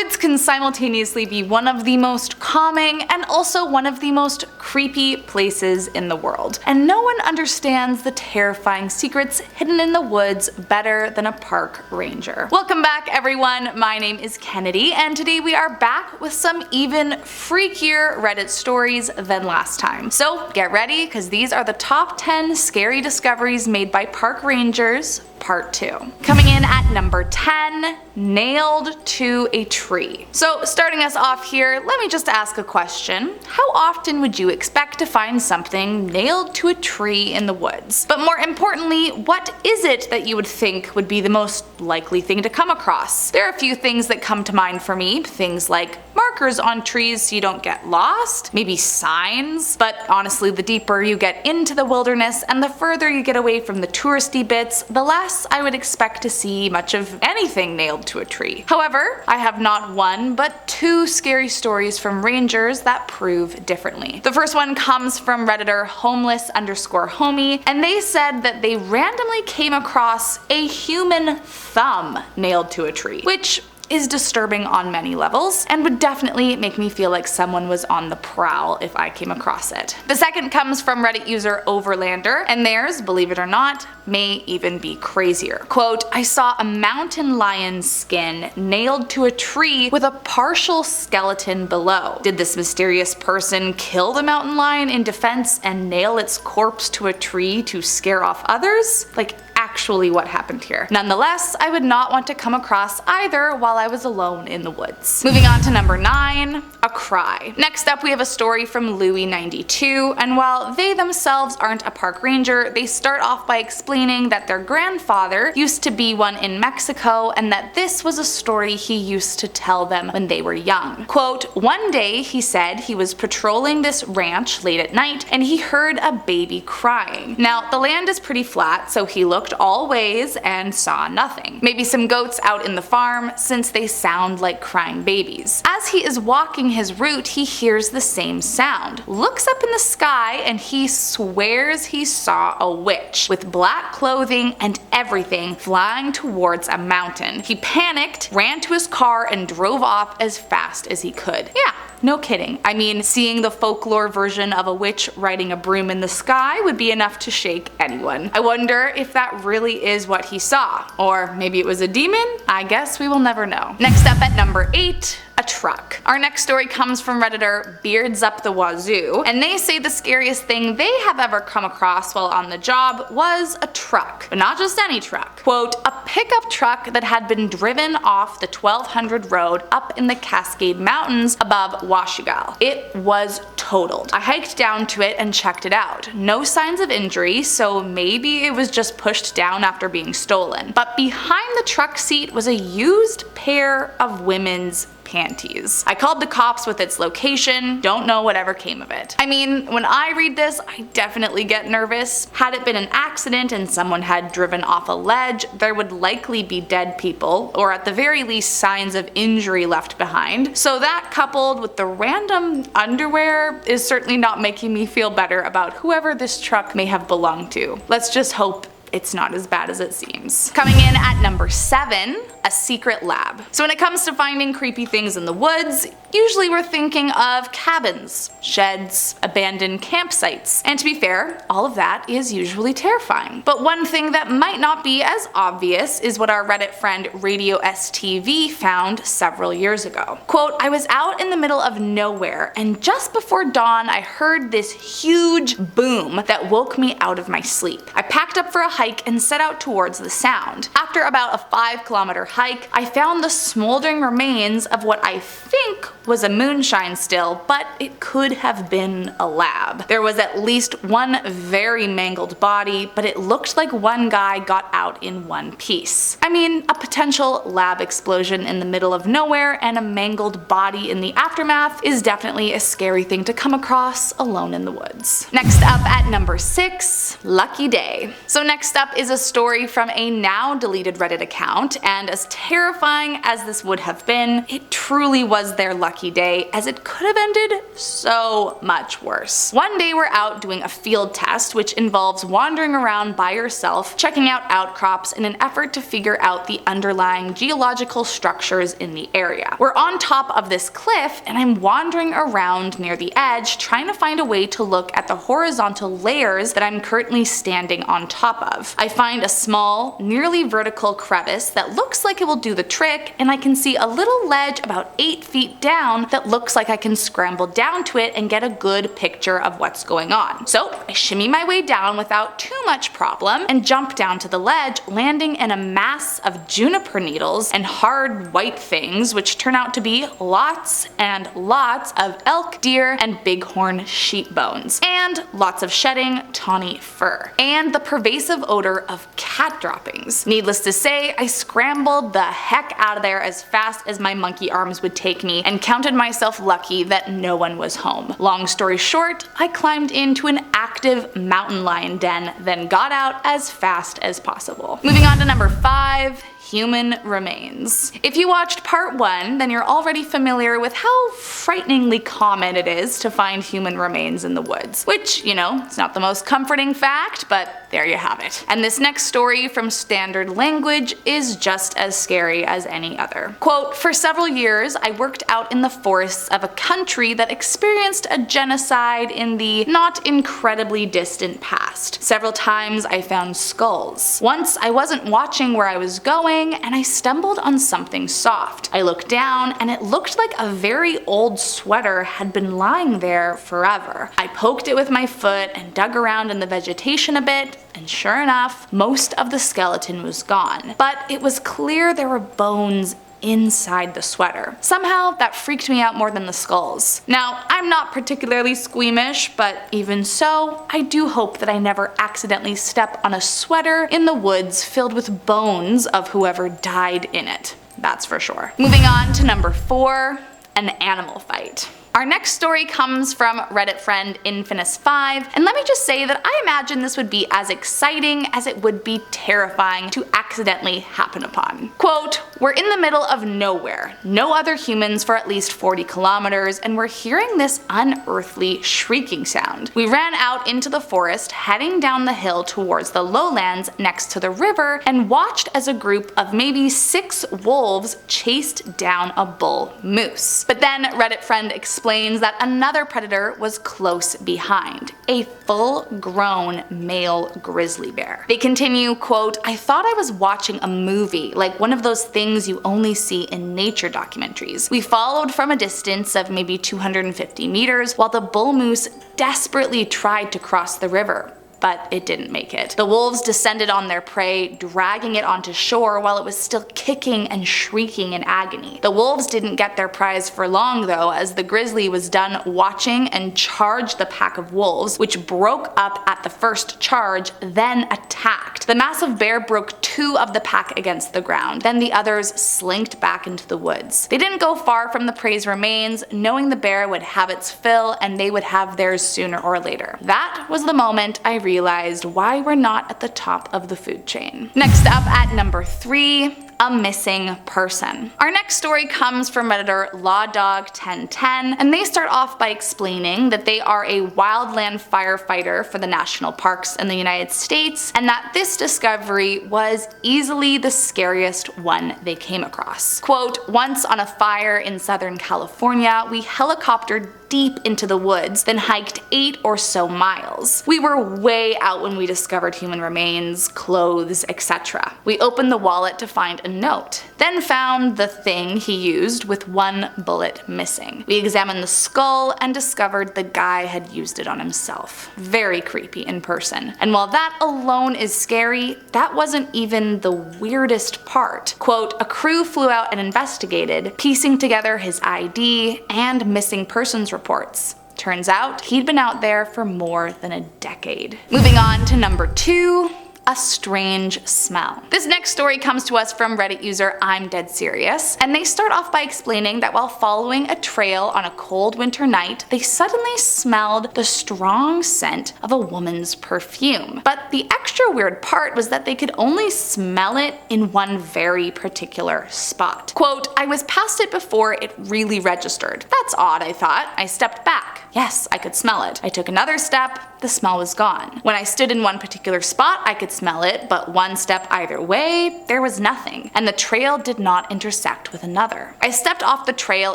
woods can simultaneously be one of the most calming and also one of the most creepy places in the world, and no one understands the terrifying secrets hidden in the woods better than a park ranger. Welcome back, everyone. My name is Kennedy, and today we are back with some even freakier Reddit stories than last time. So get ready, because these are the top 10 scary discoveries made by park rangers, Part 2. Coming in at number 10, nailed to a tree. So starting us off here, let me just ask a question. How often would you expect to find something nailed to a tree in the woods? But more importantly, what is it that you would think would be the most likely thing to come across? There are a few things that come to mind for me, things like markers on trees so you don't get lost, maybe signs, but honestly the deeper you get into the wilderness and the further you get away from the touristy bits, the less I would expect to see much of anything nailed to a tree. However, I have not one but two scary stories from rangers that prove differently. The first one comes from Redditor homeless_homie, and they said that they randomly came across a human thumb nailed to a tree, which is disturbing on many levels and would definitely make me feel like someone was on the prowl if I came across it. The second comes from Reddit user Overlander, and theirs, believe it or not, may even be crazier. Quote, I saw a mountain lion's skin nailed to a tree with a partial skeleton below. Did this mysterious person kill the mountain lion in defense and nail its corpse to a tree to scare off others? Like, actually what happened here. Nonetheless, I would not want to come across either while I was alone in the woods. Moving on to number 9, a cry. Next up we have a story from Louie92, and while they themselves aren't a park ranger, they start off by explaining that their grandfather used to be one in Mexico and that this was a story he used to tell them when they were young. Quote, one day he said he was patrolling this ranch late at night and he heard a baby crying. Now the land is pretty flat, so he looked all ways and saw nothing. Maybe some goats out in the farm, since they sound like crying babies. As he is walking his route, he hears the same sound, looks up in the sky, and he swears he saw a witch with black clothing and everything flying towards a mountain. He panicked, ran to his car, and drove off as fast as he could. Yeah, no kidding. I mean, seeing the folklore version of a witch riding a broom in the sky would be enough to shake anyone. I wonder if that really is what he saw. Or maybe it was a demon? I guess we will never know. Next up at number 8, a truck. Our next story comes from Redditor Beards Up the Wazoo, and they say the scariest thing they have ever come across while on the job was a truck, but not just any truck. Quote, a pickup truck that had been driven off the 1200 road up in the Cascade Mountains above Washugal. It was totaled. I hiked down to it and checked it out. No signs of injury, so maybe it was just pushed down after being stolen. But behind the truck seat was a used pair of women's panties. I called the cops with its location, don't know whatever came of it. I mean, when I read this, I definitely get nervous. Had it been an accident and someone had driven off a ledge, there would likely be dead people, or at the very least signs of injury left behind. So that, coupled with the random underwear, is certainly not making me feel better about whoever this truck may have belonged to. Let's just hope it's not as bad as it seems. Coming in at number 7, a secret lab. So when it comes to finding creepy things in the woods, usually we're thinking of cabins, sheds, abandoned campsites. And to be fair, all of that is usually terrifying. But one thing that might not be as obvious is what our Reddit friend Radio STV found several years ago. Quote, I was out in the middle of nowhere, and just before dawn I heard this huge boom that woke me out of my sleep. I packed up for a hike and set out towards the sound. After about a 5-kilometer hike, I found the smoldering remains of what I think was a moonshine still, but it could have been a lab. There was at least one very mangled body, but it looked like one guy got out in one piece. I mean, a potential lab explosion in the middle of nowhere and a mangled body in the aftermath is definitely a scary thing to come across alone in the woods. Next up at number 6, lucky day. So next up is a story from a now deleted Reddit account, and as terrifying as this would have been, it truly was their their lucky day, as it could have ended so much worse. One day we're out doing a field test, which involves wandering around by yourself, checking out outcrops in an effort to figure out the underlying geological structures in the area. We're on top of this cliff, and I'm wandering around near the edge, trying to find a way to look at the horizontal layers that I'm currently standing on top of. I find a small, nearly vertical crevice that looks like it will do the trick, and I can see a little ledge about 8 feet down that looks like I can scramble down to it and get a good picture of what's going on. So I shimmy my way down without too much problem and jump down to the ledge, landing in a mass of juniper needles and hard white things, which turn out to be lots and lots of elk, deer, and bighorn sheep bones, and lots of shedding tawny fur, and the pervasive odor of cat droppings. Needless to say, I scrambled the heck out of there as fast as my monkey arms would take me and counted myself lucky that no one was home. Long story short, I climbed into an active mountain lion den, then got out as fast as possible. Moving on to number 5. Human remains. If you watched part 1, then you're already familiar with how frighteningly common it is to find human remains in the woods. Which, you know, it's not the most comforting fact, but there you have it. And this next story from Standard Language is just as scary as any other. Quote, "For several years, I worked out in the forests of a country that experienced a genocide in the not incredibly distant past. Several times I found skulls. Once I wasn't watching where I was going, and I stumbled on something soft. I looked down, and it looked like a very old sweater had been lying there forever. I poked it with my foot and dug around in the vegetation a bit, and sure enough, most of the skeleton was gone. But it was clear there were bones inside the sweater. Somehow that freaked me out more than the skulls. Now, I'm not particularly squeamish, but even so, I do hope that I never accidentally step on a sweater in the woods filled with bones of whoever died in it. That's for sure." Moving on to number 4, an animal fight. Our next story comes from Reddit friend Infinus5, and let me just say that I imagine this would be as exciting as it would be terrifying to accidentally happen upon. Quote, "We're in the middle of nowhere, no other humans for at least 40 kilometers, and we're hearing this unearthly shrieking sound. We ran out into the forest, heading down the hill towards the lowlands next to the river, and watched as a group of maybe 6 wolves chased down a bull moose. But then Reddit friend explains that another predator was close behind, a full-grown male grizzly bear. They continue, quote, "I thought I was watching a movie, like one of those things you only see in nature documentaries. We followed from a distance of maybe 250 meters while the bull moose desperately tried to cross the river, but it didn't make it. The wolves descended on their prey, dragging it onto shore while it was still kicking and shrieking in agony. The wolves didn't get their prize for long though, as the grizzly was done watching and charged the pack of wolves, which broke up at the first charge, then attacked. The massive bear broke 2 of the pack against the ground, then the others slinked back into the woods. They didn't go far from the prey's remains, knowing the bear would have its fill and they would have theirs sooner or later. That was the moment I realized why we're not at the top of the food chain." Next up at number 3, a missing person. Our next story comes from Redditor LawDog1010, and they start off by explaining that they are a wildland firefighter for the national parks in the United States, and that this discovery was easily the scariest one they came across. Quote, "Once on a fire in Southern California, we helicoptered deep into the woods, then hiked 8 or so miles. We were way out when we discovered human remains, clothes, etc. We opened the wallet to find a note, then found the thing he used with 1 bullet missing. We examined the skull and discovered the guy had used it on himself. Very creepy in person. And while that alone is scary, that wasn't even the weirdest part. Quote, a crew flew out and investigated, piecing together his ID and missing persons reports. Turns out he'd been out there for more than a decade." Moving on to number 2, a strange smell. This next story comes to us from Reddit user I'm Dead Serious, and they start off by explaining that while following a trail on a cold winter night, they suddenly smelled the strong scent of a woman's perfume. But the extra weird part was that they could only smell it in one very particular spot. Quote, "I was past it before it really registered. That's odd, I thought. I stepped back. Yes, I could smell it. I took another step. The smell was gone. When I stood in one particular spot, I could smell it, but one step either way, there was nothing, and the trail did not intersect with another. I stepped off the trail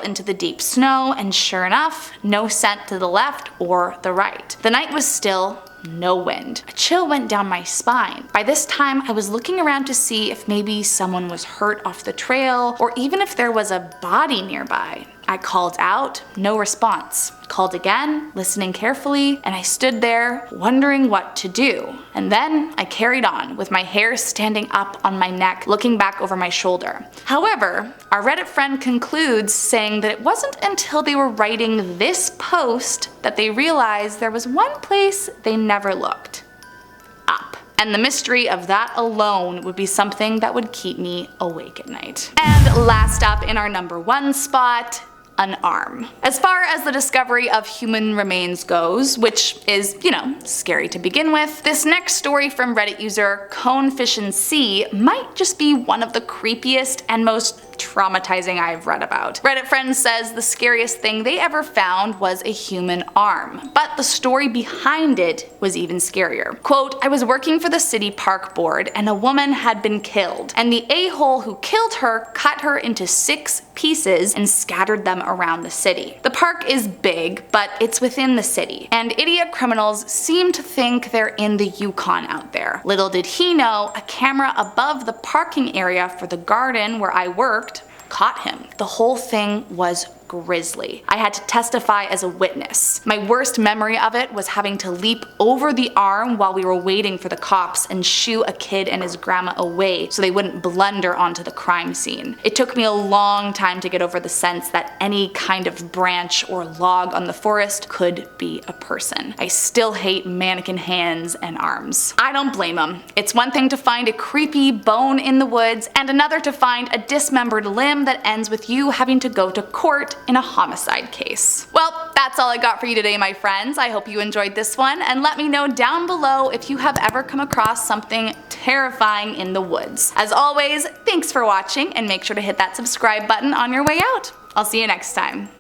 into the deep snow, and sure enough, no scent to the left or the right. The night was still, no wind. A chill went down my spine. By this time, I was looking around to see if maybe someone was hurt off the trail, or even if there was a body nearby. I called out, no response. Called again, listening carefully, and I stood there, wondering what to do. And then I carried on, with my hair standing up on my neck, looking back over my shoulder. However, our Reddit friend concludes saying that it wasn't until they were writing this post that they realized there was one place they never looked. Up. And the mystery of that alone would be something that would keep me awake at night. And last up in our number 1 spot, an arm. As far as the discovery of human remains goes, which is, scary to begin with, this next story from Reddit user ConefishNC might just be one of the creepiest and most traumatizing I've read about. Reddit friend says the scariest thing they ever found was a human arm, but the story behind it was even scarier. Quote, "I was working for the city park board and a woman had been killed, and the a-hole who killed her cut her into 6 pieces and scattered them around the city. The park is big, but it's within the city, and idiot criminals seem to think they're in the Yukon out there. Little did he know, a camera above the parking area for the garden where I worked caught him. The whole thing was grisly. I had to testify as a witness. My worst memory of it was having to leap over the arm while we were waiting for the cops and shoo a kid and his grandma away so they wouldn't blunder onto the crime scene. It took me a long time to get over the sense that any kind of branch or log on the forest could be a person. I still hate mannequin hands and arms." I don't blame them. It's one thing to find a creepy bone in the woods and another to find a dismembered limb that ends with you having to go to court in a homicide case. Well, that's all I got for you today, my friends. I hope you enjoyed this one, and let me know down below if you have ever come across something terrifying in the woods. As always, thanks for watching, and make sure to hit that subscribe button on your way out. I'll see you next time.